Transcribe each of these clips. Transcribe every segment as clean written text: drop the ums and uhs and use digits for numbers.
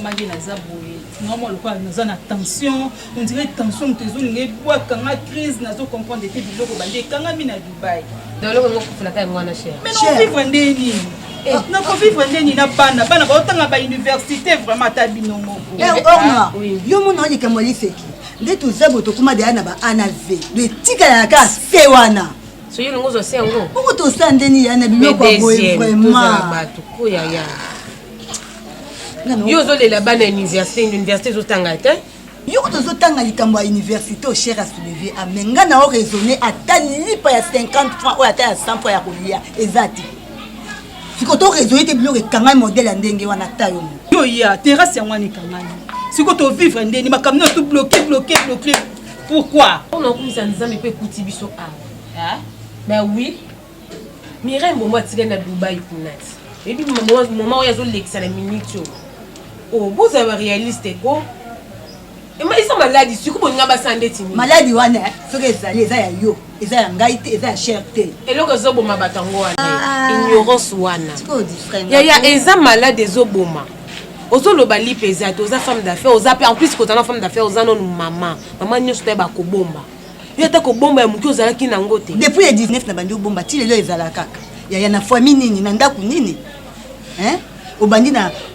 Magie na zaboye normalement le quoi nous en tension on dirait tension tezo nge bois kanga crise nazo comprendre que biloko bande kanga mi na Dubai dans le moment pour la taille moi na cher mais non vivre ndeni na ko vivre ndeni na bana ba otanga ba université vraiment ta binongo orna yo mona oli kamoli seki nde tuzabo tokuma de na ba ANAV le tika ya ka se wana so yo ngozo se ngo bongo to sandeni ya na biloko boye vraiment ba to ko ya yo zo le là-bas na université zo tanga te yo ko zo tanga likambo ya université au cher à soulever amenga na o raisonner atali pa ya 50 francs ou ata ya 100 francs ya kolia ezati siko to raisonner te biloko kanga modèle ndenge wana tayo yo ya terrasse yango ni kanga siko to vivre ndeni makamno tout bloqué pourquoi on a comme ça nzambe pe kuti biso hein bah oui Mireille moi tiré na Dubai kunati et puis moment où il y a zo l'ex la minute oh vous avez réaliste quoi et moi ils sont malades ici ko bonga ba sande timi maladi wana so que ezali eza ya yo eza ya ngai te eza ya cher te eloko zo boma batango wana ignorance wana siko different ya eza malade zo boma ozo loba lipe ezati oza femme d'affaires oza en plus ko tana femme d'affaires oza non maman nyoso te ba ko bomba yo ta ko bomba ya muki ozala ki nango te depuis le 19 na bandi bomba ti lelo ezala kaka ya na famille nini na ndaku nini hein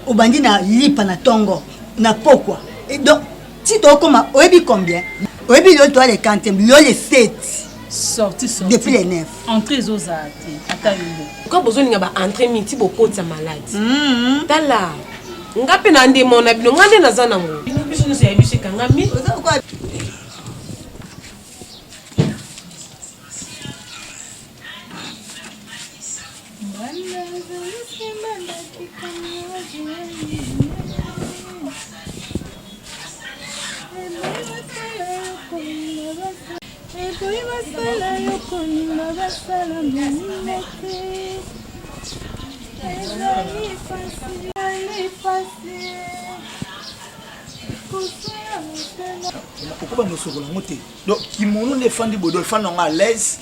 obandi na lipa na tongo na pokwa et donc si tu comment oyebi combien oyebi le toi les quantième le 7 sorti depuis les 9 entrée zozati atalilo ko bozoninga ba entrée miti bokotsa malade tala ngape na ndemo na bino ngande na zana ngo biso no se yabisi kangami Pourquoi nous sommes là? Donc, qui m'ont les fans du bodo, les fans à l'aise.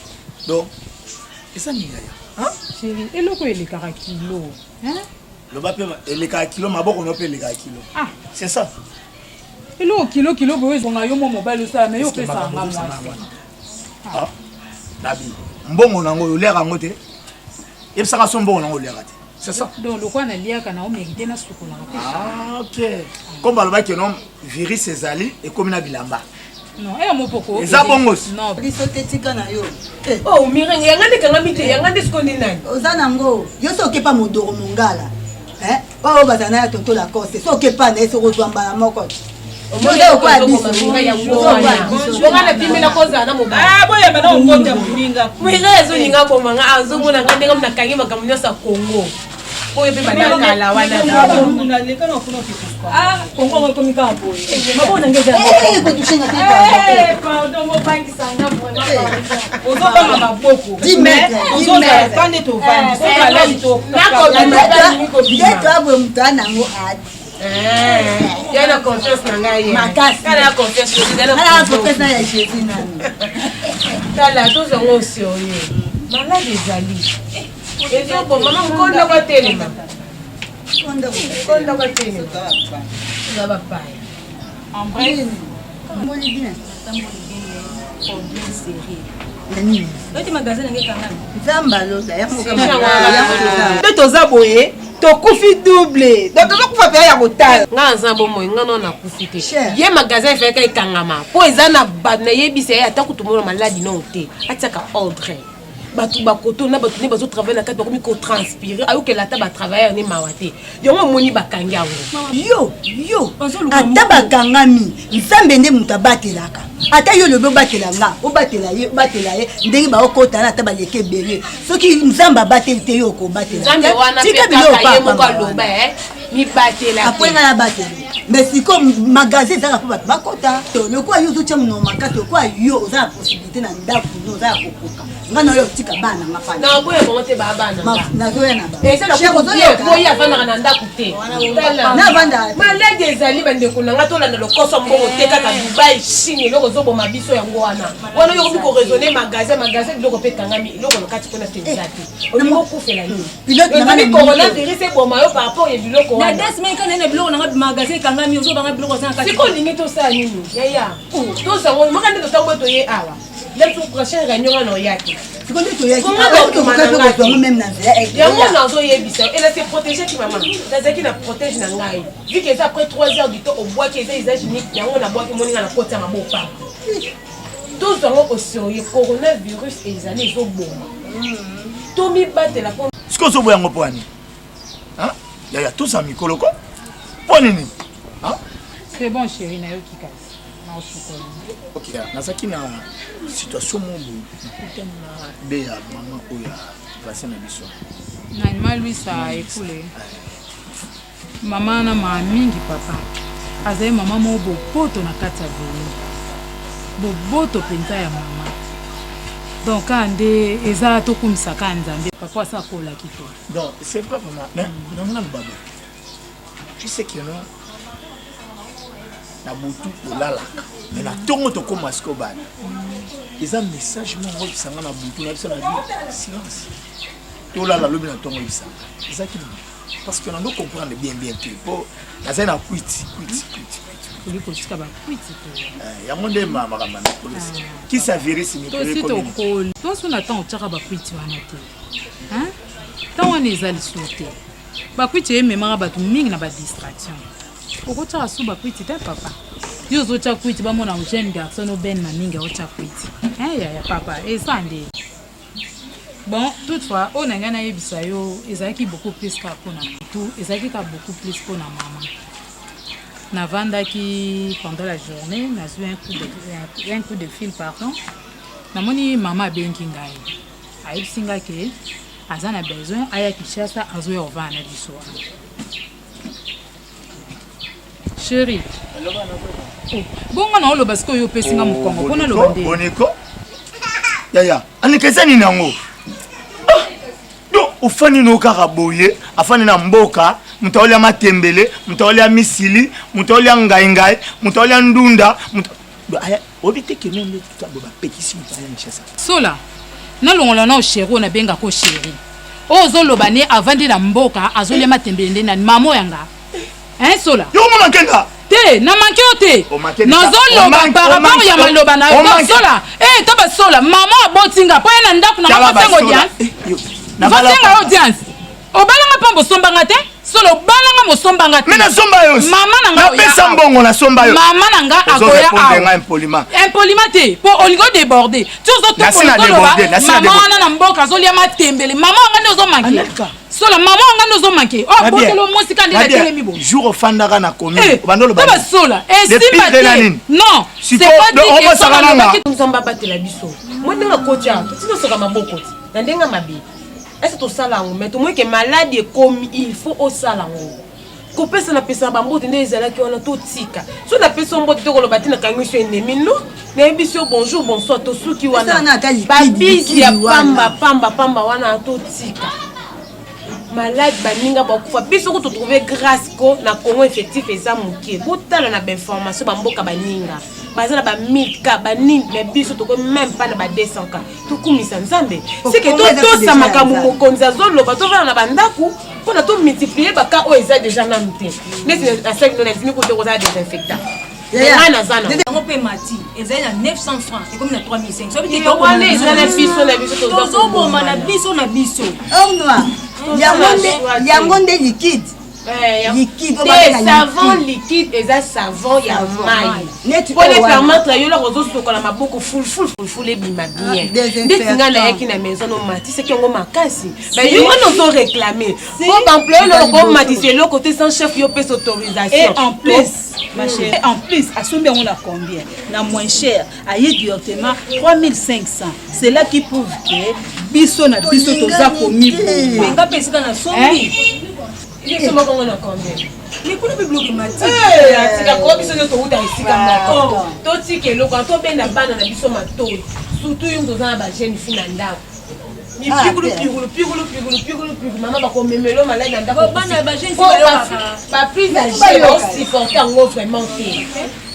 Donc, et ça n'y a rien. Chérie, et le quoi les caractères hein? Le bas les caractères, ma bonne on appelle les caractères. Ah, c'est ça. Et le kilo boy on a yo mon mobile ça mais yo fait ça ah, Dabi. Bon on a ngo l'air à ngote. Et ça son bon on a l'air. C'est ça. Donc le quoi na lia kana o mériter na sukola. Ah, OK. Comme balba que non virus ses ali et comme na bilamba. Non, et mon poko. Ça bongos. Non, bisote tika na yo. Oh, Mireille, yangande kanga mite, yangande skondi nani. Ozanango, yo soke pa modoro mongala. Hein? Oh bazana ya tonto la cause. Soke pa na eso kozwamba na moko. Omoya kwa biso. Bongana timela koza na mobile. Ah, boya bana ongonda mulinga. Mireille zo ninga komanga azomona ngande ngamna kangi makamnyo sa Congo. Oye pe bana kala wana na leka na kuna kikuska. Ah, Congo ko mika hapo. Mabona ngeza. Ko tushenga te. Pardon mo banki sanga vraiment. Ozoba maboko. 10 mètres. Ozoba pande to vandi. Ozoba la to. Nako abo mtana ngo ad. Yana confiance na ngai. Makasi. Kana confiance na confiance na ya Jésus nani. Tala to zongo osioye. Malade ezali. Ezo bon maman konda kwa telema. Konda kwa telema. Ça va pas. En vrai, moni bien. Pour bien serré. Nani? Oti magasin ngeka ngana. Zamba lo da ya moka. De toza boye, to kufi double. Donc toza kufa pe ya kotala. Nga nzambo moyo nga no na kufite. Ye magasin fait ka ikangama. Po ezana na yebisa ya takutumura maladi no te. Ataka ordre. Batu bakoto na batu ne bazo travailler na kati bakomi ko transpirer ayo ke la taba travailler ni mawate yongo moni bakangi yango yo ata bakangami nzambe nde mutu abatelaka ata yo lobi obatelanga obatela ye ndenge baokota na ata baleke ebele soki nzambe abateli te yo okobatela tika biloko moko aloba mibatela apres nga na bateli mais si comme magasin ça va pas kota le quoi yo to no makati quoi yo za possibilité na ndaku no za kokoka ngana yo tika bana ngapana na boye monte ba bana na zo na ba et ça la boye afana na ndaku te na vanda malade ezali bande ko nanga to landa lokoso mbongo te kaka Dubai Chine loko zo boma biso yango wana yo ko raisonner magasin loko pe kangami loko lokati kona te nzati olingo kufela ni pilote na corona virus e boma yo par rapport ya biloko wana na des mais quand on est biloko na magasin kangami ozo banga biloko za c'est ko lingi to sa nini yaya to sa mo makande to tango to ye awa le tout prochain réunion na oyaki siko ndio to yaki ko même na yango na zo yebisa et là c'est protéger ki maman tazaki na protège na ngai vu que ça après 3 heures du temps au bois qui est usage unique yango na bois ki moninga na kota mabopa tous yango aussi le coronavirus ezali zo boma to mi batela po siko zo boyango po ani hein yaya tous a mikolo ko po nini hein c'est bon chérie na yo kikasi na chocolat. OK nazaki na situation mobu nakutana na de ya mama oya passé na biso na mal lui ça écoulé maman na ma mingi papa azai maman mo bopoto na kati ya veni bopoto penza ya mama donc ande eza to kumisaka nzambe papa sa kola kito donc c'est pas vraiment non non baba tu sais que non na butu olalaka mais na tongo to koma siko bana eza message mo bisanga na butu na biso na silence to lala lobi na tongo bisanga eza ki parce que on doit comprendre bien que pour la scène a quit oli kosika ba quit to ya monde mama kama na police qui s'avérait si to si to kol to so na temps tshaka ba quit wana te hein tant on est allé sauter ba quit e mema ba tu mingi na ba distraction oko tshaka su ba quit te papa yo zo tshaka quit ba mona jeune garçon no ben na mingi o tshaka quit ya papa et ça ndé. Bon, toutefois, on a gagné Bisayo, Ezaki beaucoup plus qu'à tout, Ezaki a beaucoup plus pour la maman. Navanda qui pendant la journée, n'a eu un coup de fil, pardon. Namoni maman bien kingai. Aïe singa ke, azan a besoin, aya kichasa azwe ovana du soir. Chérie. Bon, on a le basco yo pesinga mukongo, pona lo bande. Boniko. Yaya, anikeza ni nango. Ufani no karaboye afani na mboka mutaoli ya matembele mutaoli ya misili mutaoli ya ngaingai mutaoli ya ndunda aya obite ke nende tutabo ba petisi mutaoli ya nchesa sola na longola na oshero na benga ko sheri ozo lobane avandi na mboka azoli ya matembele na mamo yanga sola yo mama kenga te na manke ote nazo loba par rapport ya maloba na yo sola toba sola mama abotinga po na ndaku na makosengo dia Vasenga audience. Obalanga pambo sombanga te? Solo balanga mo sombanga te. Mena somba yo. Mama nanga pesa mbongo na somba yo. Mama nanga akoya awa. Impoliment. Impoliment te. Po oligo déborder. Tu zo to ko loba. Mama na mboka zo lia matembele. Mama ngane ozo manke. Solo mama ngane ozo manke. Oh botelo mo sikandi na telemi bo. Jour ofandaka na commune. Bandolo ba. Ba sola. Simba te. Non. C'est pas dit que ça va nous sommes battre la biso. Moi ndinga kocha. Tu no soka maboko. Ndinga mabi. Est-ce que tu as la mais tu que malade comme il faut au salango. Couper ça na pesa bambo tende ezala ki ona to tika. So na pesa mbo te ko lo batina kangiso ennemi no. Na biso bonjour bonsoir to suki wana. Ba bisi ya pamba wana to tika. Malade baninga bakufa biso ko to trouver grâce ko na Congo effectif eza mukie. Botala na information bamboka baninga. Bazala ba 1000K ba nini mais biso to ko même pas na ba 200K. To kumisa nzambe. C'est que to sa makamu mokonza zolo ba to vana na bandaku pour na to multiplier ba ka o eza déjà na mté. Mais c'est à 5 non fini ko to ko za désinfectant. Ana zana. On peut mati. Ezali na 900 francs et comme na 3500. Sobi te ko wana ezala biso to zo boma na biso. Or noir. Yangonde liquide. Liquide, savon liquide et ça savon ya maille. Pour les permettre yo la rozo soko la maboko full et bima bien. Des nga na yaki na maison no mati c'est qu'on makasi. Mais yo on nous réclamer. Pour employer le comme matissier le côté sans chef yo paie autorisation. Et en plus ma chérie, en plus à sombe on a combien? Na moins cher, aïe directement 3500. C'est là qui prouve que biso toza komi. Mais nga pesika na sombi. Il est comment on a combien? likolo mpe bloke mati atika ko biso nyonso outa esika moko totika eloko tobenda bana na biso matoi surtout yo toza na bagene fi na ndako mama bakomemelo malai na ndako baprise age baosupporte yango vraiment te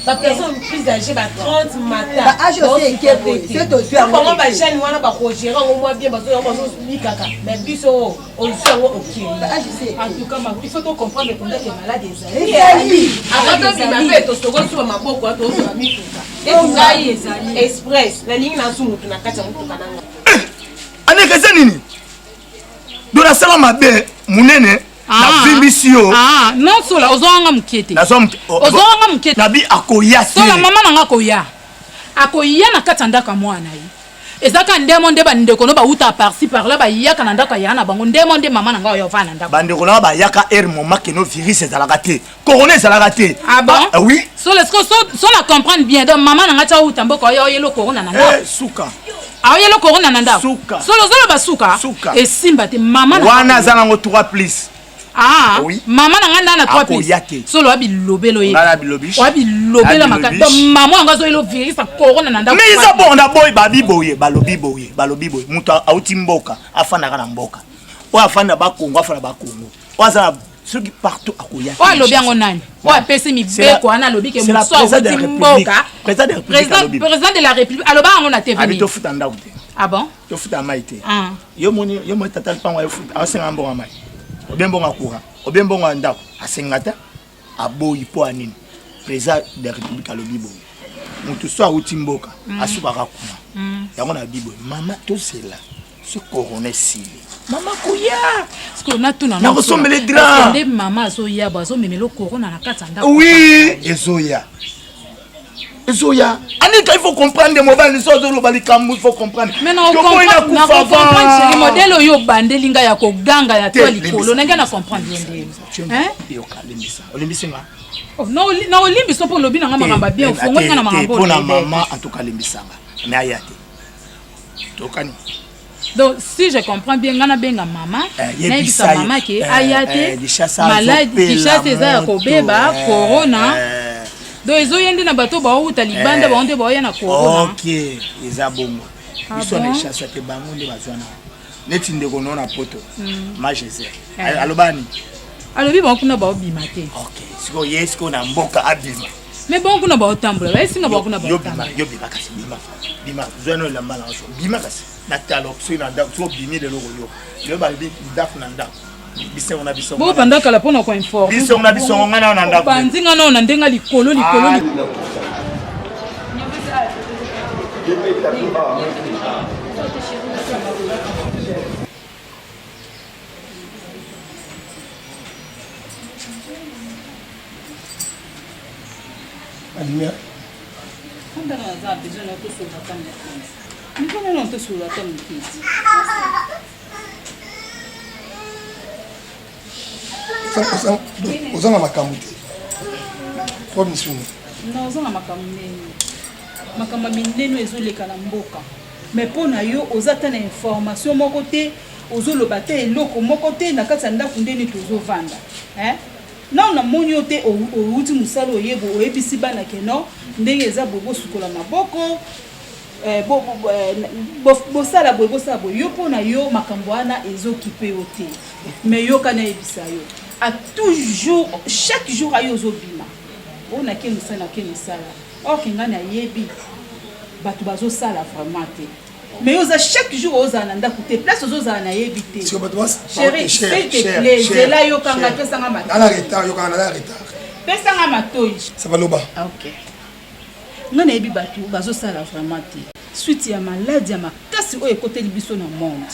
bapersone plus age ba 30 matin bajene wana bakogere yango mwa bien bazobikaka mais biso ozwi yango okiliakatobima mpe tosokosuba maboko tozwa mituka etungai express nalingi nazu mutu na kati ya mutuka nanga aneka eza nini do nasala mabe munene navimbisi yo non sola ozwanga mokete ozwanga mokete nabi akoya te sola mama nanga akoya na kati ya ndako ya mwana ye ezaka ndemo nde bandeko no bauta parci parla bayaka na ndako ya na bango ndemo nde mama nanga oyo vana ndako bandeko na bayaka air moment que no virus ezalaka te corona ezalaka te oui sola sola comprendre bien donc mama nanga cha uta mboko oyo yelo corona na ndako suka aoyelo corona na ndako solo basuka esimba te mama wana aza nango 3 plus mama na nganda na 3 plus solo abilobelo ye abilobela makati donc mama anga zo elo virus corona na ndako mais isa bonda boy balobi boye mutu auti mboka afandaka na mboka oyo afanda bakongo afanda bakongo oyo aza soki partout akoya oyo alobi yango nani oyo apesi mibeko wana alobi ke moso auti mboka président de la république aloba yango na tv abi tofuta ndako te bon tofuta mai te yo moni tata mpango ayofuta asenga mbongo mai obembongo akura obembongo ndako asenga ta aboyi po anini président de la république alobi boye mutu so auti mboka asukaka kuna yango na bibo mama tosela ce corona sili mama koya parce na tuna na kosombele dra nde mama azoya bazo memelo corona na kati ndako oui ezoya anika il faut comprendre mobile so zo lobali kamu il faut comprendre mais non comprendre chéri modèle oyo bandelinga ya koganga ya to likolo nanga na comprendre ndé yo kalembisa olimbisinga na olimbiso po lobi nanga makamba bien ofongo na makamba bona mama en tout cas limbisanga mais ayate tokani. Donc, si je comprends bien, on a bien maman, na maman qui ayate maladie, qui chasse les akobeba corona. Donc ils ont yandi na bateau ba ou talibanda ba onde ba ya na corona. OK, eza bongo. Ils sont les chasse te bango nde bazwana. Neti ndeko nona poto. Majese. Alobani. Alobi ba kuna ba obimate. OK, siko yesko na mboka abima. Mais bon kuna ba otambola, ba singa ba kuna ba. Yo bima kasi bima. Bima zwana la mbala so. Bima kasi. Na talo so na ndak so bimi de loko yo. Yo ba bi ndak na ndak. Biso on a biso. Bo panda kala pona ko informer. Biso on a biso ngana na ndak. Banzinga na ndenga likolo. Alimia. Quand on a besoin de tout sur la table. Nous prenons tout sur la table. Ozana makambo te. Kwa misuni. Non, ozana makambo nini. Makambo mineno ezoleka na mboka. Mais pona yo ozata na information moko te, ozoloba te eloko moko te na kati ya ndako ndeni tozovanda. Non na moni ote outi musalo oyebo oyebisi bana ke non ndenge eza bobo sukola maboko bosala boye yo pona yo makambo wana ezokipe yo te mais yo kana yebisa yo a toujours chaque jour ayo ozobima ona ke musala or kengana yebi batu bazosala vraiment te mais oza chaque jour oza na ndako te place oza na yebi te chérie s'il te plaît zela yo kanga pesanga matoi na retard yo kanga na retard pesanga matoi ça va loba OK ngana yebi batu bazosala vraiment te suite ya maladie ya makasi oyo ekoteli biso na monde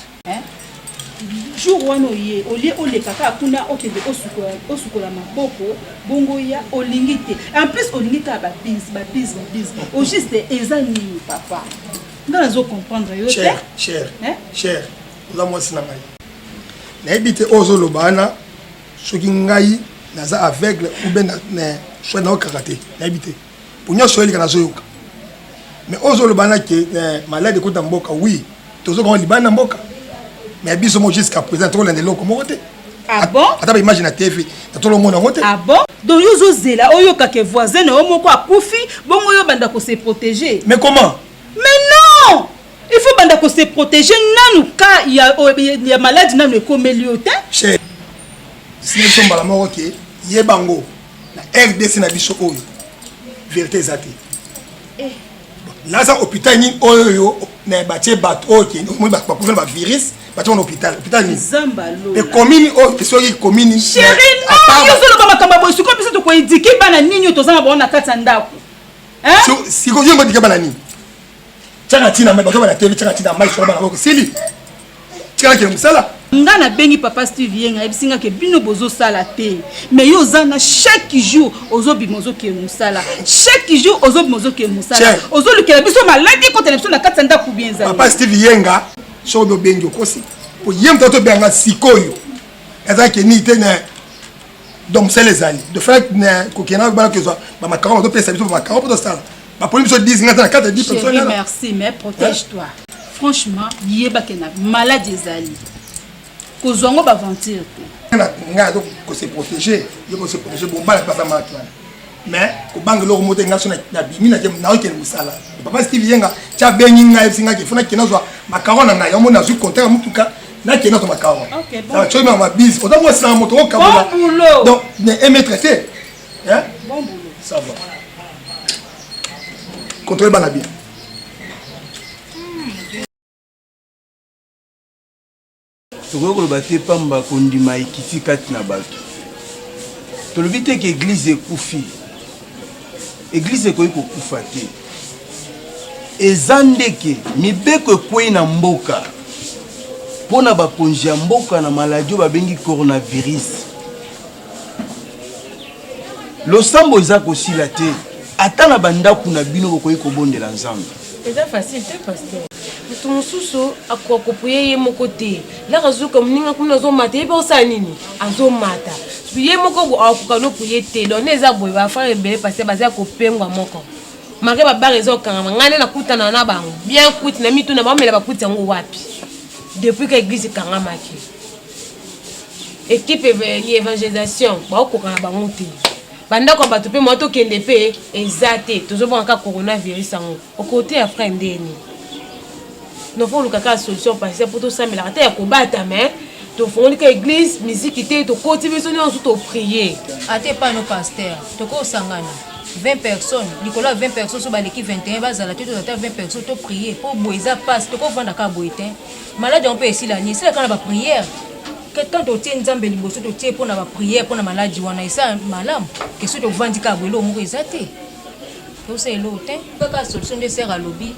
jour wana oye olie olekaka kuna okende osukola maboko bongo ya olingi te en plus olingi ka babise au juste eza nini papa nga nazo comprendre yo te cher oza mwasi na ngai nayebi te oyo ozoloba wana soki ngai naza aveugle ube choix na okaka te nayebi te po nyonso oyelika nazoyoka mais oyo ozoloba wana ke malade ekota mboka oui tozokonga libanda na mboka mais biso mo jusqu'à présent tokolanda eloko moko te Ah bon? Attends, imagine la TV. T'as tout le monde en route. Ah bon? Donc yo zela oyo kake voisin na omoko akufi bongo yo banda ko se protéger. Mais comment? Mais non! Il faut banda ko se protéger nanu ka il y a maladie nanu ko meliote. Cher. Si nous sommes à la mort, ok. Yebango. La RDC na biso oyo. Vérité exacte. Là ça hôpital ni oyo na batie bat ok. Moi ba pour faire virus, batie en hôpital. Hôpital ni. Zambalo. Et commune oh, so yi commune. Chérie, non, yo solo ba makamba boy suko biso to ko indiquer bana ninyo to zamba bona kata ndako. Hein? Si ko yongo dikaba nani. Tchana tina mais bato ba na TV tchana tina mai so ba na ko sili. Tchana ke musala. Nga na bengi papa Steve yenga ebisinga ke bino bozo sala te mais yo zana chaque jour ozo bimozo ke musala chaque jour ozo bimozo ke musala ozo lukela biso maladi ko television na katanda ku bien za papa Steve yenga so do bengi okosi po yem to benga sikoyo eza ke ni te na donc c'est les amis de faire na ko kena ba ke zo ba makaron do pesa biso ba makaron pour ça ba police so 10 ngata na 4 10 personnes merci mais protège-toi franchement yeba ke na maladie zali kozongo ba ventir nga donc ko se protéger yo ko se protéger bon bala pas ma toi mais ko bang lo moto nga so na bimina je na okele musala papa Steve yenga cha bengi nga singa ke funa kena zo makarona na yo mona zu compter mutuka na kena to makarona OK bon ça tu ma bise oda mo sa moto ko kabola donc ne aimer traiter hein bon boulot ça va contrôler bana bien tokoki koloba te pamba kondima ekiti kati na bato tolobi te ke eglize ekufi eglize ekoki kokufa te eza ndeke mibeko ekwei na mboka mpo na bakonzi ya mboka na maladi oyo babengi coronavirus losambo eza kosila te ata na bandako na bino bokoki kobondela nzambe eza facile te pasteur mutu mosusu akoka kopuye ye moko te laka azuka moninga kuna azomata ye mpe osala nini azomata ye moko akoka nopuye te lone eza boye bafrere ebele pasteur baza kopengwa moko mare babare eza okangama ngai nde nakutana na bango bien kuti na mituna baomela bakuti yango wapi depuis ka église ekangamaki équipe ni évangélisation baokoka na bango te bandako bato mpe mwa tokende mpe eza te tozomona kaka coronavirus yango okote ya frère ndeni nofo oluka kaka solution pasteur mpo tosamelaka te ya kobata mais tofongoli ka église misiki te tokoti biso nyonso toprie ate pano pasteur tokosangana 20 personnes likolo ya 20 personnes so baleki 21 bazala te tozata 20 personnes to prier mpo boye eza passe tokovanda kaka boye te malade yango mpe esilani esilaka na bapriere quand totie nzambe liboso totie mpona bapriere mpona maladi wana eza malamu ke so tovandi kaka boye elo moko eza te tosa elo te kaka solution nde ser alobi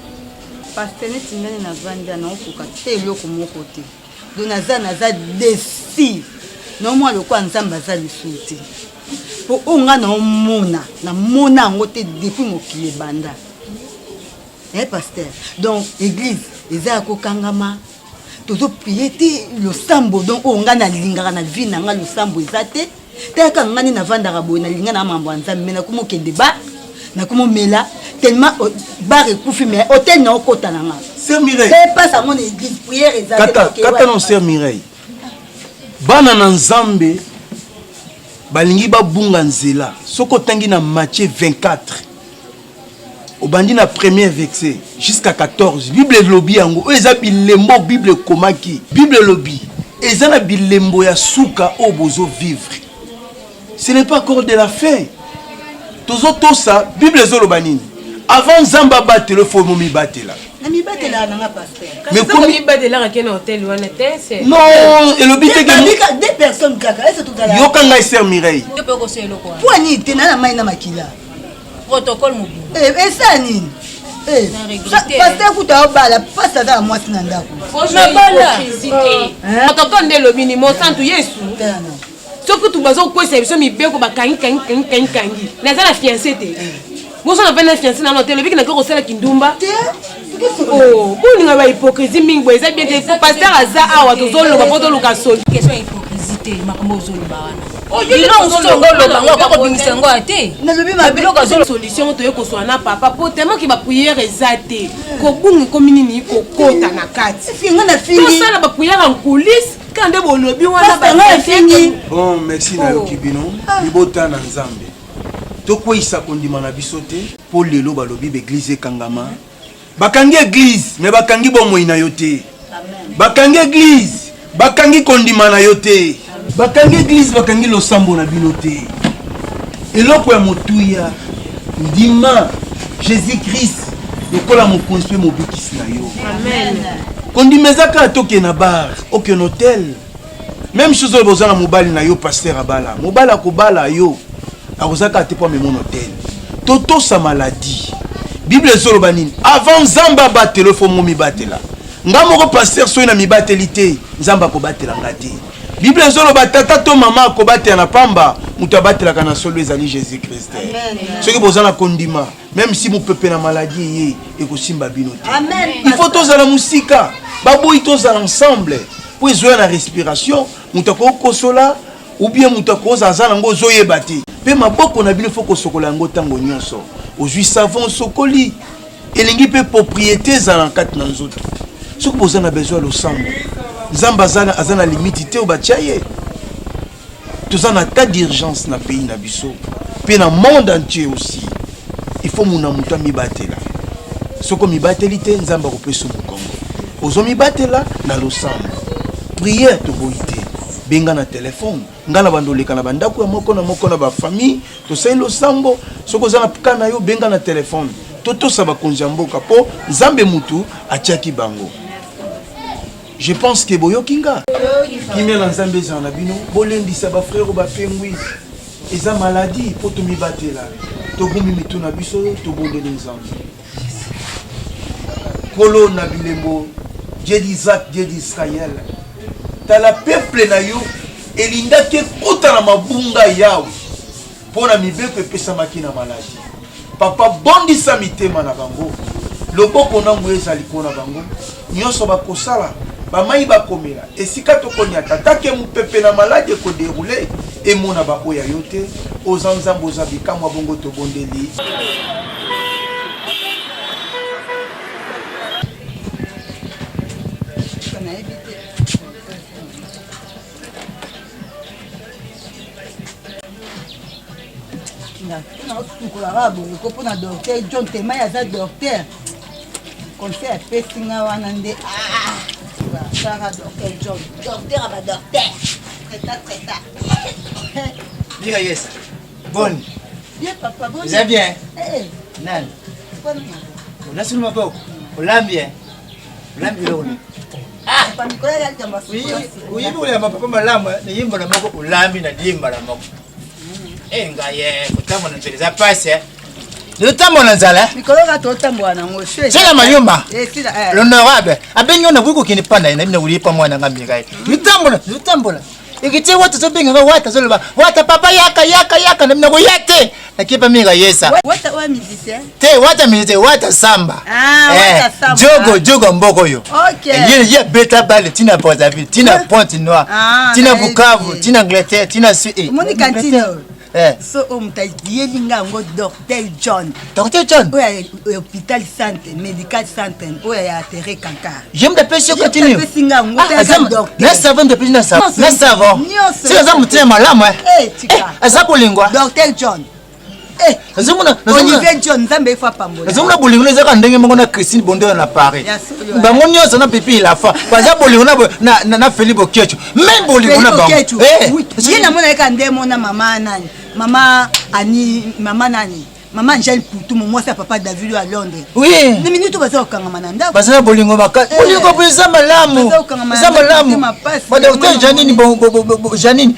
paster neti ngani navanda naokoka te eloko moko te do naza desi naomona lokwa nzambe aza lisusu te mpo oyo nga namona yango te depuis mokili ebanda paster donc église eza ya kokangama tozoprie te losambo donc oyo nga nalingaka na vie na nga losambo eza te telaka ngani navandaka boye nalinga na mambo ya nzambe me nakoma okende bar nakomomela tellement bar ekufi mais hotel naokota na nga Sœur Mireille pasa yango na église priere eza kata non Sœur Mireille bana na nzambe balingi babunga nzela soko tangi na Matthieu 24 obandi na premier verset jusqu'à 14 Bible lobi yango eza bilembo Bible komaki Bible lobi eza na bilembo ya suka o bozo vivre ce n'est pas encore de la fin tozo tosa Bible zoloba nini avant nzamba batelo fo momi batela na mibatela na nga pasteur mais comme mibatela ka na hotel wana te c'est non elobi te que deux personnes kaka est-ce tout à l'heure yokanga Sœur Mireille yo pe ko so elo kwa pour ni te na mai na makila protocole mobi esa nini pasteur kuta obala pasa aza na mwasi na ndako ototo nde elobi ni mosantu yesu soki tu bazokwesa biso mibeko bakangi naza na fiancé te boso na mpe na fiancé nano te elobiki nake kosala kindumba boninga bahypocrisie mingi boye eza bien te paster aza awa tozoloba mpo toluka soli question ya hypocrisie te makambo ozoloba wana biloko mosusu ongoloba ngo okakobimisa yango ya te biloko azolo solution toye kozwa na papa po tellement ke bapriere eza te kobunga ekomi nini kokota na kati tosala bapriere en coulisse tala nde bolobi bon merci na yoki bino libota na nzambe tokweyisa kondima na biso te mpo lelo balobi baeglize ekangama bakangi église me bakangi bomoi na yo te bakangi église bakangi kondima na yo te bakangi église bakangi losambo na bino te eloko ya motuya ndima jésus christ lokola mokonzi mpe mobikisi na yo kondima ezaka atoke na bar oke na hotel même chose oyo boza na mobali na yo paster abala mobali akobala yo akozaka ate po amema hotel totosa maladie bible ezoloba nini avant nzambe abatela efo mo mibatela nga moko paster soki na mibateli te nzambe akobatela nga te bible ezoloba tata to mama akobatela na pamba moto abatelaka na solo ezali jésus christ soki boza na kondima même si mopepe na maladie ye ekosimba bino te il faut tozala mosika baboyi tozala ensemble po ezoya na respiration moto akokosola ou bien moto akoza aza nango ozoyeba te mpe maboko na bino fo kosokola yango ntango nyonso ozwi savon sokoli elingi mpe propriété ezala na kati na nzoto soki boza na besoin ya losambo nzambe aza na limite te oyo batya ye toza na tas d'urgence na pays na biso mpe na monde entier aussi il faut muna moto amibatela soko mibateli te nzambe akopesa mokongo ozomibatela na losambo prière toboyi te benga na telefone nga na bandoleka na bandako ya moko na bafamille tosali losambo soki oza na puka na yo benga na telefone totosa bakonzi ya mboka mpo nzambe mutu atiaki bango. Je pense que boyoki nga kimia na nzambe ezala na bino bolendisa bafrère bapengwi eza maladie mpo tomibatela tobumi mitu na biso tobondeli nzambe kolo na bilembo Dieu d'Isaac, Dieu d'Israël tala peuple na yo elindaki ekota na mabunga yawe mpo na mibeko epesamaki na maladie papa bondisa mitema na bango loboko nango ezali mpo na bango nyonso bakosala bamai bakomela esika tokoniata take mopepe na maladie ekoderoule emona baoya yo te oza nzambe oza bikamwa bongo tobondeli. Pour na docteur John Tema ya za docteur conseil apesi nga wana nde sara docteur John docteur aba docteur traita Bien yes. Bonne. Bien papa bonne. Vous allez bien? Eh. Nan. Bonne. On a sur ma peau. On l'a bien. On l'a bien. Ah, papa Nicolas il a dit oui, oui, vous voulez ma papa malama, ne yimba na moko ulambi na dimba na moko. Ngaye kutamba na nzela pase. Notamba na nzala. Nicolas ga totamba na ngoshe. Sina mayumba. Sina l'honorable. Abenyo na buku kinipanda ina mina ulipa mwana ngambi ngai. Notamba. Ikiti watu zobinga wata zoloba. Wata papa yaka na mina kuyate. Nakipa minga yesa. Wata wa musicien. Te wata musicien wata samba. Wata samba. Jogo mboko yo. Okay. Yeye beta bale tina Brazzaville, tina Pointe Noire, tina Bukavu, tina Angleterre, tina Suisse. Moni kantine. So omtajieli ngango Dr. John. Dr. John. Oya hôpital santé, médical santé, oya terre kanka. J'aime de pêcher continue. Docteur. Na savon de pêcher na savon. Si ça me tient malama. Tika. Azapo lingwa. Dr. John. Nazomuna Olivier John Zambe fa pambola. Nazomuna bolingo ezaka ndenge mongo na Christine Bondo na Paris. Bango nyonso na pipi la fa. Baza bolingo na Philippe Okecho. Même bolingo na bango. Yena mona eka ndemo na mama nani? Mama Ani, mama nani? Maman Angèle Poutou, moi c'est papa David à Londres. Oui. Des minutes baza okanga mananda. Baza bolingo maka. Bolingo pesa malamu. Pesa malamu. Ba docteur Janine Janine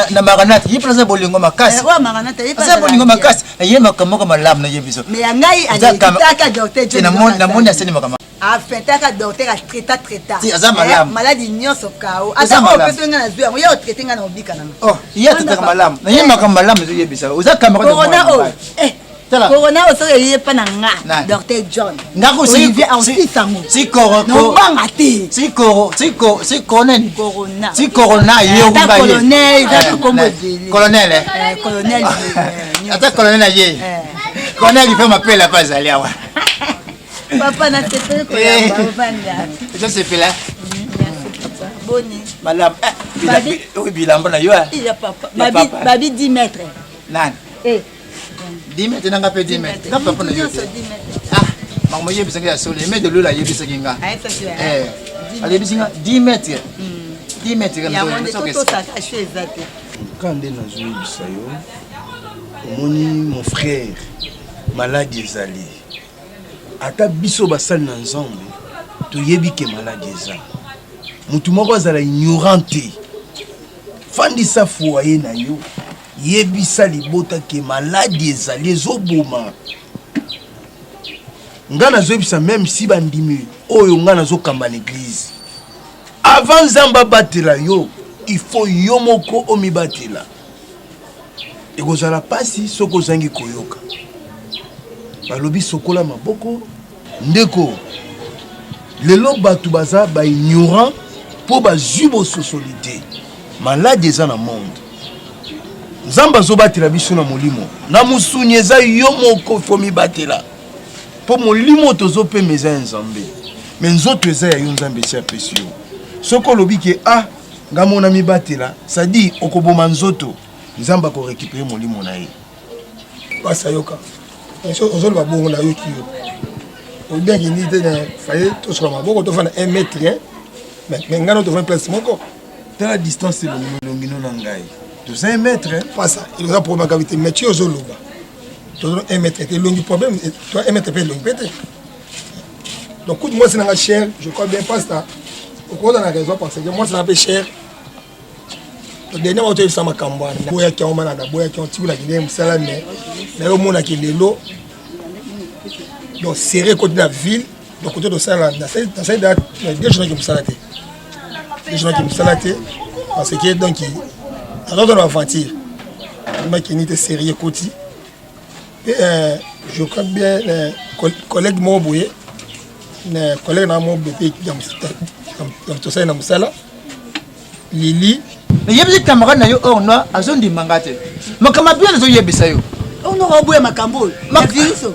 na Maranatha. Yi pesa bolingo makasi. Wa Maranatha yi pesa bolingo makasi. Ye makamoko malamu na yebiso. Mais ngai alitaka docteur Janine. Na moni aseni makama. Afetaka docteur a traita. Si aza malamu. Maladi nyonso kao. Ata ko pesa nga na zuya. Yo traiter nga na obika na. Oh, ya traiter malamu. Na ye makama malamu zo yebisa. Uza kamera de. Corona o. Corona o sore yé pas nga Dr. John. Ngako Olivier aussi sango. Si corona. No banga te. Si corona. Corona. Si corona yo ngba ye. Colonel, ça comme colonel. Colonel. Ata colonel ye. Colonel il fait m'appeler pas aller awa. Papa na tete ko ya bavanda. Je sais pas là. boni. Madame, oui, bilamba na yo. Il y a papa. Babi 10 mètres. Nan. 10 mètres nanga pe 10 mètres. Nga papa na yo. Ah, maman yebi sanga ya solo, mais de l'eau la yebi sanga. Allez bisinga 10 mètres. 10 mètres ya monde toto ça cache exact. Quand on est dans une bisayo, mon frère malade ezali. Ata biso basali na nzambe, toyebi ke malade eza. Mutu moko azala ignorante. Fandisa foyer na yo. Yebisa libota ke malade ezali ezoboma. Ngana zoyebisa même si bandimi oyo ngana zokamba l'église. Avant Zamba batela yo, il faut yo moko omibatela. Ekozala pasi soko zangi koyoka. Balobi sokola maboko ndeko. Lelo batu baza ba ignorant po bazubo socialité. Malade eza na monde. Zamba zo batela biso na molimo. Na musuni eza yo moko fo mibatela. Po molimo tozo pe meza nzambe. Mais nzoto eza ya yo nzambe si apesi yo. Soko lobi ke ngamona mibatela, ça dit okoboma nzoto, nzamba ko récupérer molimo na ye. Basa yoka. Ozolo ba bongo na yo kiyo. O bien ki ni te na faye to sur maboko to fana 1 mètre mais ngano to fana place moko. Dans la distance le longino na ngai. To 1 mètre pas ça, il y a pour ma cavité mais tu ozolo ba. To 1 mètre et longi problème, toi 1 mètre peut longi pété. Donc coup de moi c'est dans la chair, je crois bien pas ça. Pourquoi on a raison parce que moi c'est un peu cher. Le dernier moment où ça m'a camboire, boya qui on m'a boya qui on tire la Guinée musalame, mais au monde qui est là. Donc serré côté de la ville, donc côté de ça là, dans cette date, il y a des gens qui me salatent. Des gens qui me salatent parce que donc alors dans l'aventure, le mec qui était serré côté. Et je crois bien collègue mon boye, collègue dans mon bébé qui tout ça na musala Lili yebi camarade na yo orno azondi mangate makama bien zo yebisa yo ono robo ya makambo maviso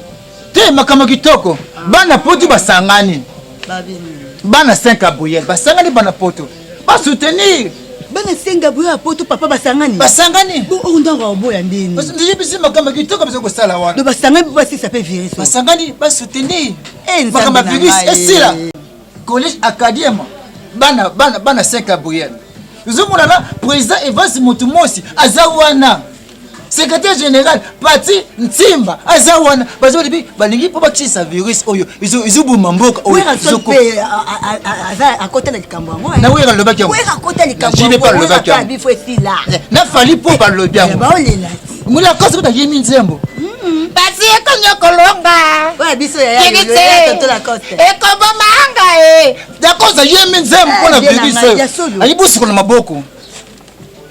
te makama kitoko bana poto basangani bana 5 aboyel basangani bana poto ba soutenir bana 5 aboyel poto papa basangani bo onda robo ya ndini yebisi makama kitoko biso ko sala wana do basangani basi ça peut virer basangani ba soutenir makama virus esila collège académie bana 5 aboyel zomona na président Evans Mutumosi azawana secrétaire général parti Ntimba azawana bazoli balingi po bakisa virus oyo izubuma mboka oyo zoko aza akota na likambo na wera lobaki yango wera akota likambo jibe pa lobaki yango bifo esila na fali po ba lobi yango ba olela mula kosa ko yemi nzembo basi ekonyo kolonga wa biso ya toto la coste ekobomanga da kosa yemi nzembo pona virus ayibusi ko na maboko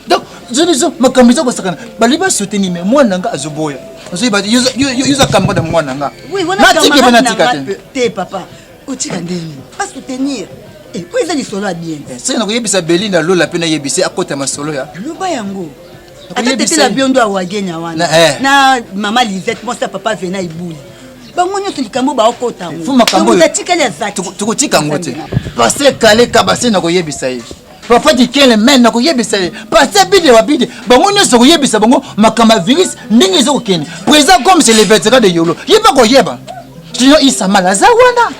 donc je makambizo ko sakana baliba soutenir mais moi nanga azoboya ozo ba yuza kamera de moi nanga na tiki bana tikate te papa utika ndeni pas soutenir ko ezali solo bien c'est na ko yebisa Belinda lola pena yebisi akota masolo ya luba yango atete la biondo awagenya wana na mama Lisette moi ça papa vena ibuli bango nyoto likambo ba okota ngo makambo tatikali azati tukotika ngote parce kale kabase na ko yebisa ye papa dikele men na ko yebisa ye parce bide wa bide bango nyoso ko yebisa bango makama virus ndenge zo kokene président comme c'est les vétérans de yolo yeba ko yeba sinon isama la zawana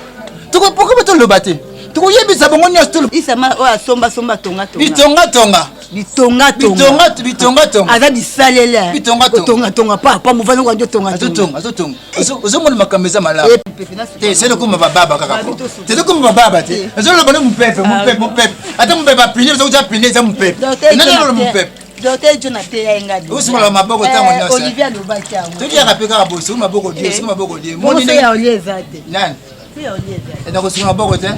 tuko pourquoi to le battre tuko yebisa bango nyoso isama o asomba tonga bitonga aza bisalela tonga papa muvana kwa ndio tonga ozomona makameza mala te c'est le kuma baba kaka te le kuma baba te ezolo bana mupepe ata mupepe apine zo ja pine za mupepe nana lo mupepe docteur Jonathan Engadi usima maboko tango nyasa Olivier Lobaka to dia kapeka boso maboko die moni ne ya olieza te nani ya olieza enda ko sima maboko te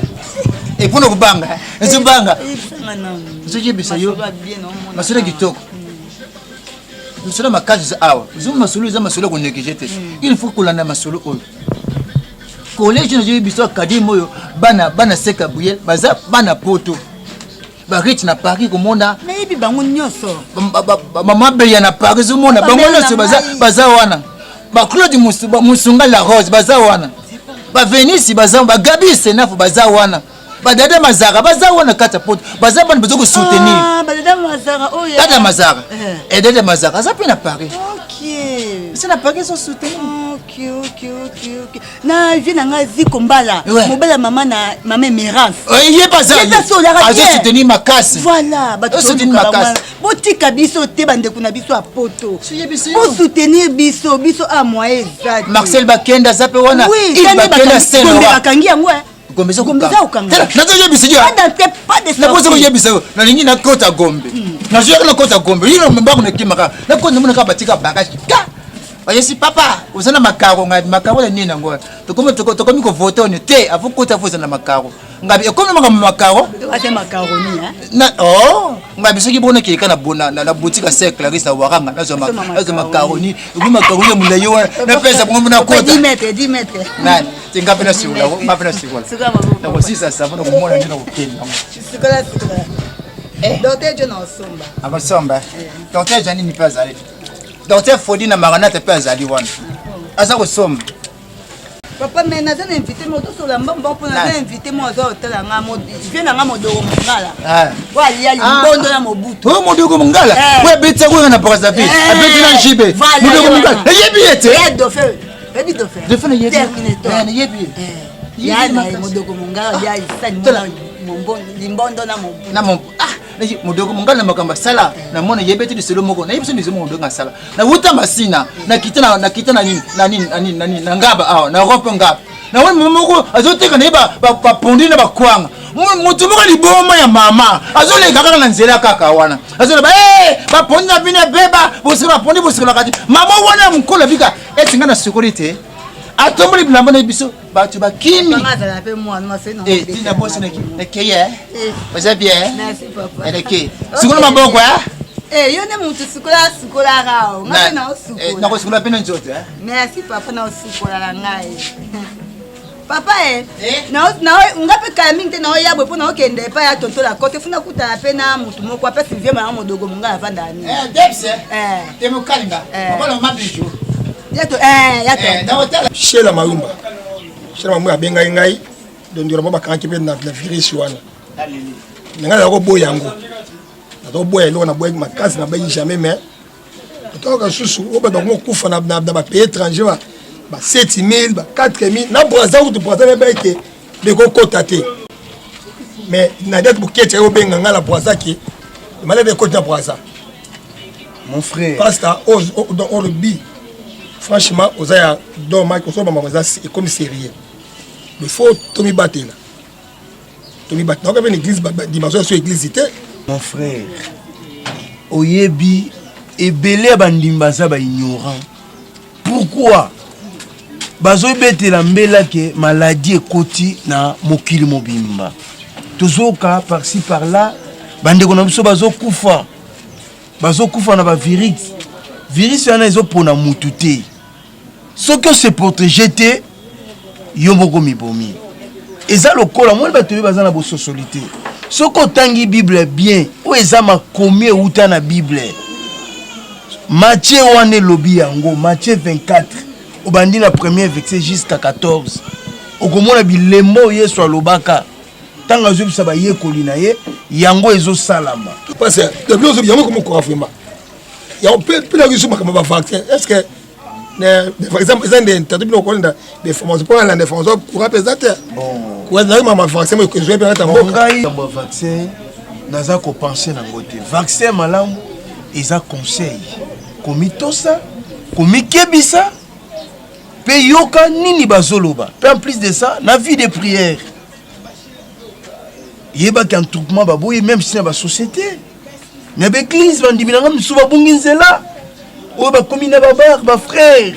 et pour nous banga ezobanga zojebisa yo masolo kitoko masolo makazi awa zo masolo za masolo ko negligete il faut kolanda masolo oyo collège na jebiso académie moyo bana seka buye baza bana poto ba rich na Paris ko monda mais bi bango nyoso mama beya na Paris zo monda bango nyoso baza wana ba Claude Musunga la Rose baza wana ba Venice baza ba Gabi Senaf baza wana badada mazara baza wana kata poto baza bana bezo ko soutenir badada mazara oya dada mazara et dada mazara ça peut na Paris OK c'est na Paris so soutenir OK na vie na nga ziko mbala mobala mama na mama Mérance il est pas ça azo soutenir ma casse voilà bato soutenir ma casse botika biso te bande kuna biso a poto pour soutenir biso a moyen ça Marcel Bakenda zape wana il Bakenda c'est no bakangi yango Gombe zo ukanga nazo yebisa yo pas de na bozo yebisa yo na lingi na kota Gombe na joye na kota Gombe yino mbako na kimaka na kota muna ka batika bagage oyesi papa uzana makaro ngabi makaro le nina ngoa tokomi ko voter on te afu kota fuza na makaro ngabi ekomi maka makaro ate makaroni na ngabi soki bona ke kana bona na boutique sec la risa waranga na makaroni ubi makaroni mula yo na pesa bongo na kota 10 mètres nani tingapi na siula mapena siula na ko sisa sa bona kumona ndina ukenda sikala docteur John Osomba abasomba docteur Jani ni pas allé docteur Fodi na Maranatha pe azali wana aza kosomba papa mais naza na invité mo to sola mbamba po naza invité mo aza hôtel nga mo vient na nga modogo mongala wa lia limbondo na mobutu o modogo mongala we betsa ko na pakaza pe abeti na jibe modogo mongala yebi ete yebi dauphin yebi ya na modogo mongala ya isani limbondo na mobutu na mobutu modogo mongala makamba sala na mona yebeti de selo moko na yebiso ndizo modogo ngasala na wuta masina na kita na nini na ngaba awa na Europe ngaba na wani moko azoteka na ba pondi na ba kwanga mutu moko liboma ya mama azoleka kaka na nzela kaka wana azola ba pondi na bina beba bosika pondi bosika kati mama wana mkola bika etinga na sécurité atomboli bilamba na biso batu bakimi ngazala pe mwana maseno tina bosse na keye baza bien merci papa eleke sikolo maboko yo ne mutu sikola rao ngana na sikola na ko sikola pena nzoto merci papa na sikola la ngai papa na ngape kamingi te na oyabwe po na okende pa ya tonto la kote funa kutala pe na mutu moko apa Sylvie mama modogo munga avanda ani depse temo kalinga bolo mabiju Shela Marumba. Shela Marumba abenga ngai ndondira mo bakanki pe na virus wana. Nga la ko boyango. Na to boya lo na boya makasi na bayi jamais mais. To ka susu o ba ko kufa na ba pays étranger ba 7000 ba 4000 na braza ko to braza ba ke de ko kotate. Mais na date bukete o benga nga la braza ki. Malade ko na braza. Mon frère. Pasta on le bi. Franchement, aux aya dommage qu'on soit maman c'est comme sérieux. Il faut Tommy battre là. Tommy battre. Donc avec l'église dimension sur l'église mon frère. Oyebi ebele bandimbaza ba ignorant. Pourquoi? Bazo betela mbela ke maladie ekoti na mokili mobimba. Tozoka par-ci par-là bandeko na biso bazo kufa. Bazo kufa na ba virus. Virus yana ezopona mutu te. Ce que se protéger te yomoko mibomi. Eza lokola moi bato baza na bo socialité. Soko tangi Bible bien, o eza makomi uta na Bible. Matthieu wane lobi yango, Matthieu 24. Obandi na premier verset jusqu'à 14. Okomona bilembo yeso alobaka. Tanga zo bisa ba yekoli na ye, yango ezo salama. Parce que depuis aujourd'hui yango comme quoi vraiment. Il y a un peu la question comme vaccin. Est-ce que par exemple ils ont des formations pour la défense pour représenter ouais na ma vaccin que je vais bien attendre ngai ba vaccin naza ko penser na ngote vaccin malamu eza conseil komitosa komikebisa pe yoka nini bazoloba pe en plus de ça na vie de prière yeba qu'un troupement baboye même si na ba société na l'église bandimilanga msuba bungi nzela o ba komina ba bar ba frère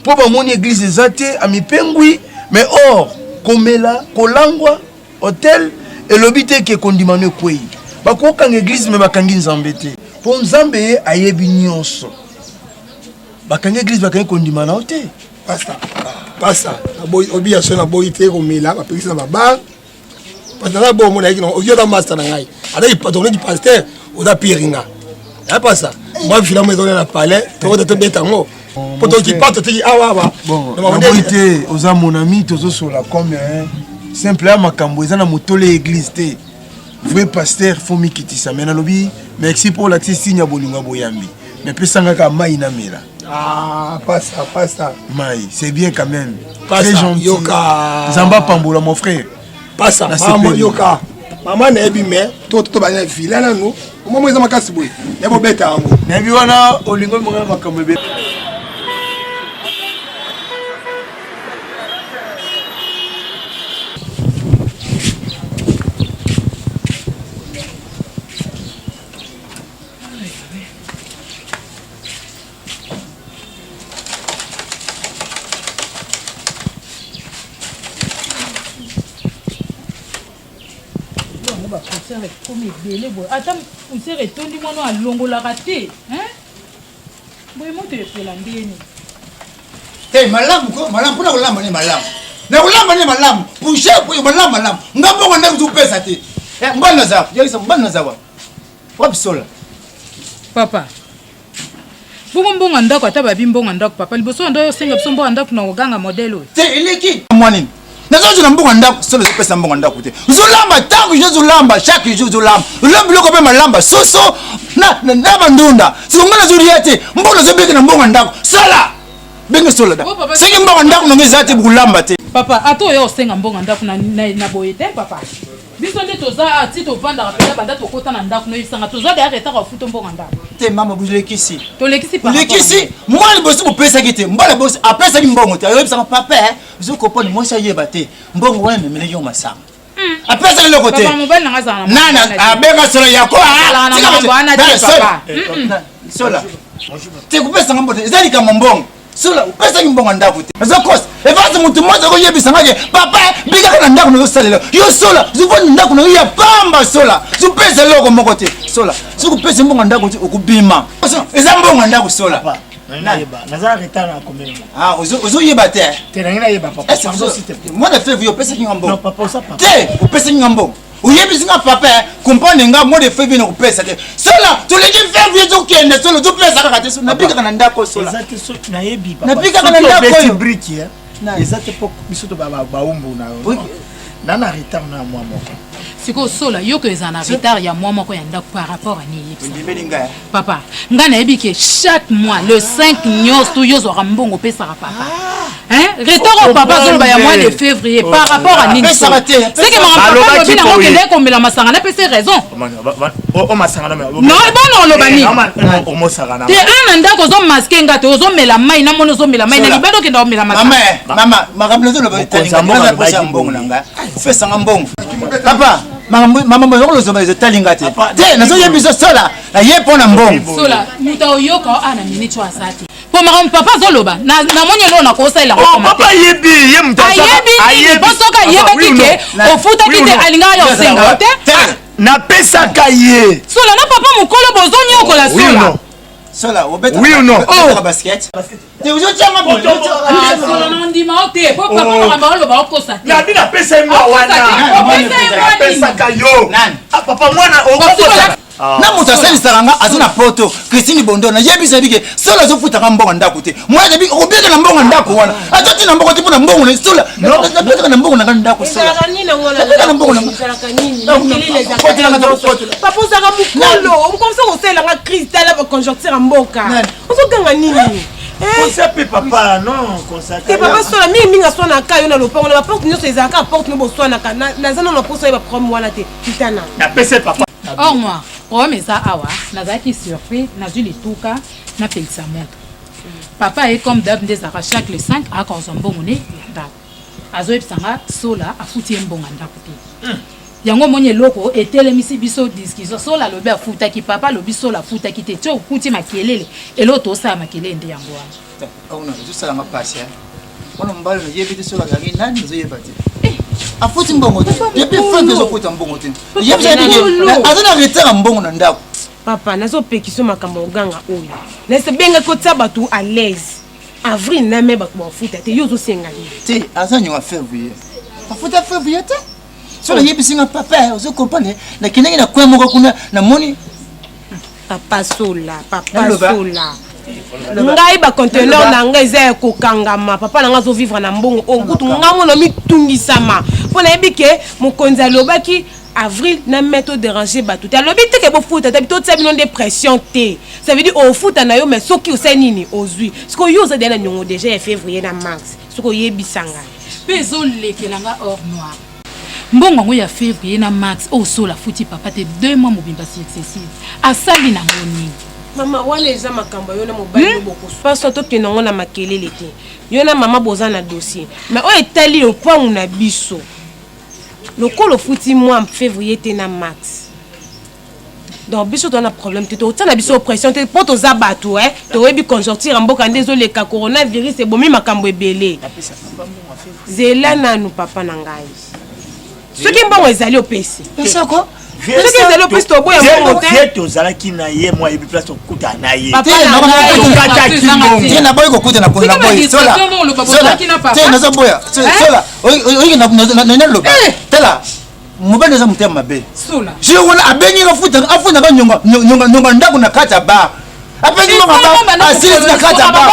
po ba moni église ezate ami pengui mais or komela kolangwa hôtel et lobité ke kondimano kwei ba ko kanga église me bakangi nzambe te po nzambe ayebi nyonso bakanga église bakangi kondimana hote pasta aboy obligation na boy te komela ba pekisa na ba bar patana bo mo na yiki no oyo da master na ngai ada i patron du pasteur oda piringa ya pasa moi finalement ils ont la palais to de betango poto qui parte ti awa ba bon la vérité aux mon ami tozo sur la combien simple ya makambo eza na motole église te vrai pasteur faut mikitisa mais nalobi merci pour l'accès signe ya bolingo boyambi mais pesangaka mai na mela pas ça mai c'est bien quand même pas très ça gentil yoka Zamba Pambola mon frère pas ça maman yoka maman na ebi mais to bana vila na nous moi moi za makasi boy ya bo beta yango na bi wana olingo monga makambo be ata usere etondi mwana alongolaka te boye moto epola ndeni te malamu mpona kolamba ne malamu na kolamba ne malamu pushe poyo malamu ngambongo ndenge zupesa te mbana nazawa yalisa mbana nazawa wapisola papa bongo mbongo ndako ata babi mbongo ndako papa liboso ndo osenga biso mbongo ndako na koganga modele oyo te eleki mwanini nazozela mbongo ndako solo zopesa mbongo ndako te zolamba tango jo zolamba chaque jour zolamba olamba biloko mpe malamba soso na bandunda sikonga nazolia te mbongo nazobeke na mbongo ndako sola benge sola da seki mbongo ndako nongo eza te bukulamba te papa ata oyo osenga mbongo ndako na boye te papa biso nde toza ati tovandaka mpenza banda tokota na ndako noyebisanga toza deya retaka ofuta mbongo ndako te mama bulekisi tolekisi mwana bosi bopesaki te mbala bosi apesaki mbongo te ayoyebisanga papa ozokoponi mwasi ayeba te mbongo wana memeleki yo masanga apesaki loko te nana abenga solo yako sola te kopesanga mbongo te eza likambo mbongo sola upesaki mbongo ndako te ezokosa evasi mutu moja koyebisanga ke papa bikaka na ndako nozosalela yo sola zovoni ndako nayo ya pamba sola zopesa eloko moko te sola sokopesa mbongo ndako te okubima eza mbongo ndako sola ozoyeba te mwana fevrier opesaki nga mbongo te opesaki nga mbongo oyebisi nga papa comprendre nga mois de février na kopesa te sola toleki février tokende sola topesa kaka te nabikaka na ndako sola nabikaka na ndako oyo eza te po biso to baumbu na na retard na mwa moko sikoyo sola yoko eza na retard ya mwa moko ya ndako par rapport ani yebisa papa nga nayebi ke chaque mois le 5 nyonso yo ozwaka mbongo opesaka papa retard o papa azoloba ya mois de février par rapport à nini seke makambo papa lobi nango okende komela masanga napesi raison non ebona oloba nini te ana ndako ozomaske nga te ozomela mai namoni ozomela mai na libanda okenda komela masanga makambo nazoloba etalingaaposa mbongo na nga opesanga mbongo papa mambo ezokolozoba ezotalinga te te nazoyebisa sola naye mpona mbongo sola muta oyoka ana miniti aza te po makambo papa azoloba namoni eloo nakosaelanga ayebi bosoka ayebaki ke ofutaki te alingaka yo osenga te napesaka ye sola na papa mokolo bozonyokola sola sola obeta oui ou non basket te uzotianga sola nandima o te po papa makambo aloba okosa te nabi napesa ye mwa wana napesaka yo papa mwana okosa na moto asalisaka nga aza na poto Christine Bondo nayebisa bike sola azofutaka mbongo ndako te mwana bi okobeka na mbongo ndako wana atoti na mbongo te mpona mbongo na sola napetaka na mbongo na nga ndako sola napetaka na mbongo na papa ozaka mokolo okomisa kosalelanga crise tala baconjoncture ya mboka ozoganga nini Conseil papa non conseil. Te papa sola mingi swana ka yo na lopango na porte nyonso ezaka porte no boswana ka na zana na poso ba prom wana te kitana. Na pese papa. Oh moi, oh mais ça awa, nazaki surpris, nazui lituka na pelisa moto. Papa est comme d'hab des ara chaque le 5 à cause un bon monnaie yanda. Azo epsanga sola afuti mbonga ndakuti. Yango monye loko etelemisi biso discussion sola lobe afuta ki papa lobi sola afuta ki te tio kuti makelele eloto osa makelele ndi yango wana. Ona jusala nga passe. Ona mbalo na yebite sola ga nani zo yebate. Afuti mbongo te. Depuis fin de zo kuta mbongo te. Yebite ndike azana retera mbongo na ndako. Papa nazo pekiso makambo oganga oyo. Nese benga ko tabatu à l'aise. Avril na me ba ko afuta te yo zo senga ni. Te azanyo wa février. Afuta février te. Sola yebisinga papa ozo comprendre na kinenge na kwa moko kuna na moni papa sola ngai ba conteneur na ngai eza kokangama papa na ngai zo vivre na mbongo okutu ngango na mitungisama pona ebike mokonzi alobaki avril na méthode déranger bato te alobi te ke bofuta te bito tsabi non de pression te ça veut dire au futa na yo mais soki osenini ozwi siko yo za dena nyongo déjà en février na mars siko yebisanga peso lekelanga hors noir mbongo ngo ya février na mars osola futi papa te 2 mois mobimba si excessive asali na ngoni mama wana eza makambo yo na mobali boko paso to ke nango na makelele te yo na mama boza na dossier mais o etali le point na biso le col futi mois en février te na mars donc biso to na problème te to tana biso pression te po to za bato to webi conjoncture mboka ndezole ka coronavirus e bomi makambo ebele zela nanu papa na ngai soki mbongo ezali opesi pesako soki ezali opesi to boya mbongo te tozalaki na ye moi ebi place okuta na ye te na boyi kokuta na boyi sola nazo boya sola oyi na loba tela mobali eza motema mabe je wana abengi afuna ka nyonga ndako na kati ya bar apengi ngaba asili na kati ya bar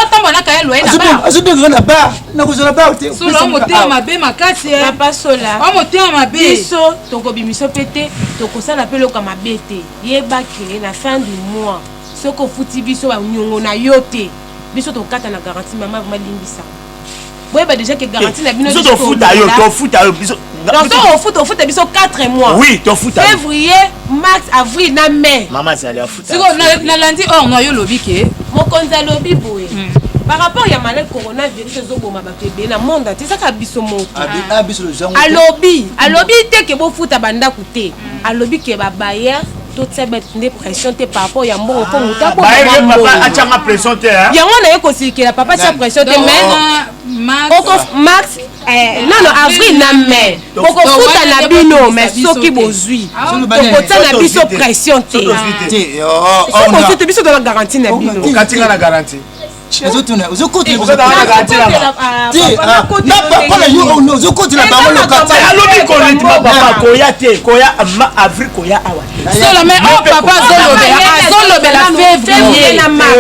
azobengaka na bar nakozala bar te sola motema mabe makati papa sola motema mabe biso tokobimiso pete tokosala mpe loka mabe te yeba ke na fin du mois soko futi biso banyongo na yo te biso tokata na garantie mama vraiment limbisa boyeba déjà que garantie na bino biso tofuta yo biso donc tofuta biso 4 mois oui tofuta février mars avril na mai mama zali afuta siko na lundi hors noir yo lobi ke mokonzi alobi boye par rapport ya malade coronavirus ezoboma bato ebele na monde ate ezaka biso moto alobi te ke bofuta bandako te alobi ke babaya totia nde pression te par rapport ya mbongo mpo moto atianga pression te yango na ye kosilikela papa tia pression te max non avril na mai okofuta na bino mais soki bozwi tokotia na biso pression te soki biso tona garantie na bino okatinga na garantie alobi koletima papa koya te koya avril koya awa sola mais papa azolobela février na mars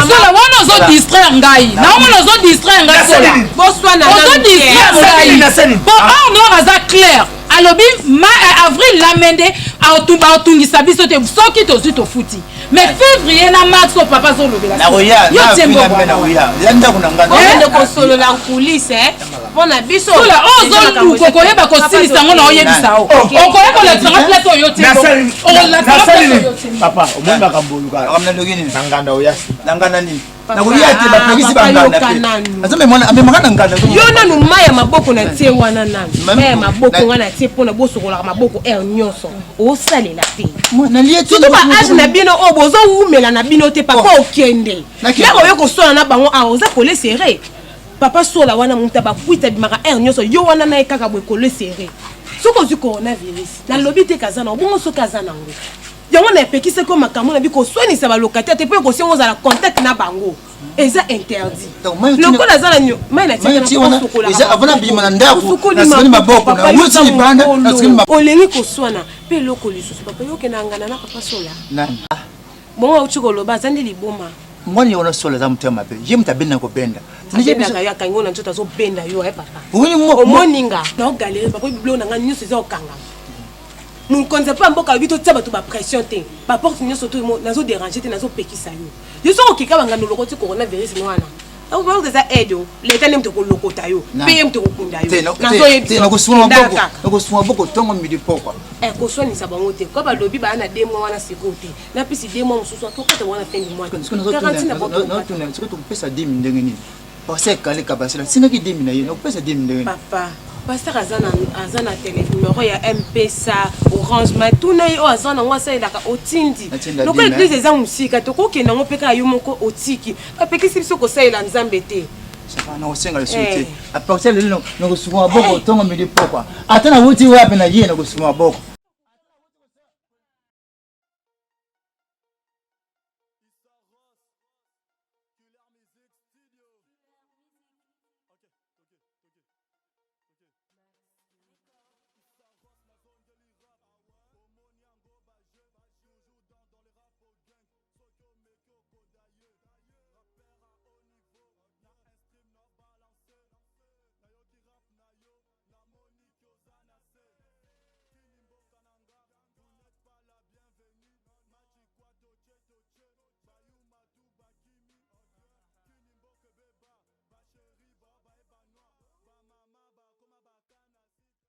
sola wana ozodistraire ngai naomona ozodistraire ngai sola ozodistraire ngai po hors noir aza clair alobi avril lamende aotungisa biso te soki tozwi tofuti mais février na mars o papa azolobela yo temboende kosolola nkulise mpona biso sola ozoluka okoyeba kosilisa yango na oyebisa o okoyeba kolakisanga place oyo te papa omoni makambo oluka nganda oyasi nakolia te bapekisi banganda amemaka na nganda yo nanu mai ya maboko na tie wana nanu mai ya maboko nga na tie mpona bosokolaka maboko aire nyonso osalela te surtout baage na bino oyo bozowumela na bino te papa okende ndako oyo kosola na bango awa oza kolesere papa sola wana moto bakwita bimaka aire nyonso yo wana na ye kaka boye kolesere soki ozwi coronavirus nalobi te kaza na obongo soki aza nango yango na epekisi ko makambo na bi koswanisa balokataire te mpo ekosengo ozala contact na bango eza interdit lokola aza na mai na olengi koswana mpe eloko lisusu papa yokenangana na papa sola bongo auti koloba aza nde liboma ngoni yona sola za mutema mabe ye mutabenda ko benda ya kango na nzoto azobenda yo papa omoninga na ogalere papa biblo na nga nyuso eza okanga mokonzi mpo mboka lobi totia bato bapression te baporte nyonso to nazodérange te nazopekisa yo soki okeka bangano loko ti coronavirus no wana akoki eza aide o leta nde moto kolokota yo mpe ye moto kokunda yo nakosunga boko ntongo midi pokwa koswanisa bango te ko balobi baya na 2 mois wana sikoyo te na pisi 2 mois mosusu atokata wana fin du mois soki tokopesa 10 ndenge nini paster kaleka basela singaki 10 na ye nakopesa 10 ndenge papa paster aza na numéro ya mpesa orange matuna ye oyo aza nango asalelaka otindi loko eglise eza mosika tokokenda ngo mpe kaka yo moko otiki bapekisi biso kosalela nzambe te nakosenga lisusu te apartir lelo nakosunga maboko ntongo midi pokwa ata nawuti wapi na ye nakosunga maboko